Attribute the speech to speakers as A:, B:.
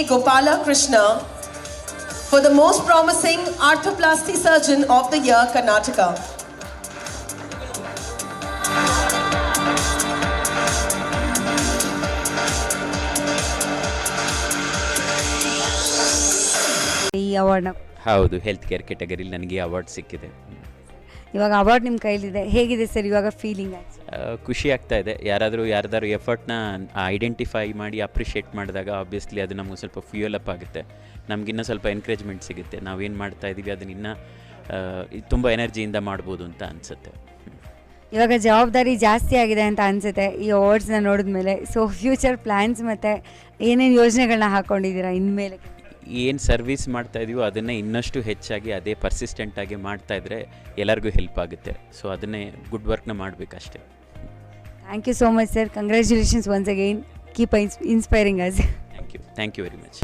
A: Gopala Krishna for the most promising arthroplasty surgeon of the year, Karnataka.
B: ಈ ಅವಾರ್ಡ್ನ
C: ಹೌದು, health care ಕೆಟಗರಿಲಿ ನನಗೆ award ಸಿಕ್ಕಿದೆ.
B: ಇವಾಗ ಅವಾರ್ಡ್ ನಿಮ್ಮ ಕೈಲಿದೆ, ಹೇಗಿದೆ ಸರ್ ಇವಾಗ ಫೀಲಿಂಗ್?
C: ಖುಷಿ ಆಗ್ತಾ ಇದೆ. ಯಾರ್ದಾರು ಎಫರ್ಟ್ನ ಐಡೆಂಟಿಫೈ ಮಾಡಿ ಅಪ್ರಿಷಿಯೇಟ್ ಮಾಡಿದಾಗ ಆಬ್ವಿಯಸ್ಲಿ ಅದು ನಮಗೆ ಸ್ವಲ್ಪ ಫ್ಯೂಯಲ್ ಅಪ್ ಆಗುತ್ತೆ, ನಮಗಿನ್ನೂ ಸ್ವಲ್ಪ ಎನ್ಕರೇಜ್ಮೆಂಟ್ ಸಿಗುತ್ತೆ. ನಾವೇನು ಮಾಡ್ತಾ ಇದ್ದೀವಿ ಅದನ್ನ ಇನ್ನೂ ತುಂಬ ಎನರ್ಜಿಯಿಂದ ಮಾಡ್ಬೋದು ಅಂತ ಅನಿಸುತ್ತೆ.
B: ಇವಾಗ ಜವಾಬ್ದಾರಿ ಜಾಸ್ತಿ ಆಗಿದೆ ಅಂತ ಅನಿಸುತ್ತೆ ಈ ಅವಾರ್ಡ್ಸ್ನ ನೋಡಿದ್ಮೇಲೆ. ಸೊ ಫ್ಯೂಚರ್ ಪ್ಲ್ಯಾನ್ಸ್ ಮತ್ತು ಏನೇನು ಯೋಜನೆಗಳನ್ನ ಹಾಕ್ಕೊಂಡಿದ್ದೀರಾ ಇನ್ಮೇಲೆ?
C: ಏನು ಸರ್ವಿಸ್ ಮಾಡ್ತಾ ಇದೀವೋ ಅದನ್ನೇ ಇನ್ನಷ್ಟು ಹೆಚ್ಚಾಗಿ ಅದೇ ಪರ್ಸಿಸ್ಟೆಂಟಾಗಿ ಮಾಡ್ತಾ ಇದ್ದರೆ ಎಲ್ಲರಿಗೂ ಹೆಲ್ಪ್ ಆಗುತ್ತೆ. ಸೊ ಅದನ್ನೇ ಗುಡ್ ವರ್ಕ್ನ ಮಾಡಬೇಕಷ್ಟೇ.
B: Thank you so much sir. Congratulations once again. Keep inspiring us.
C: Thank you very much.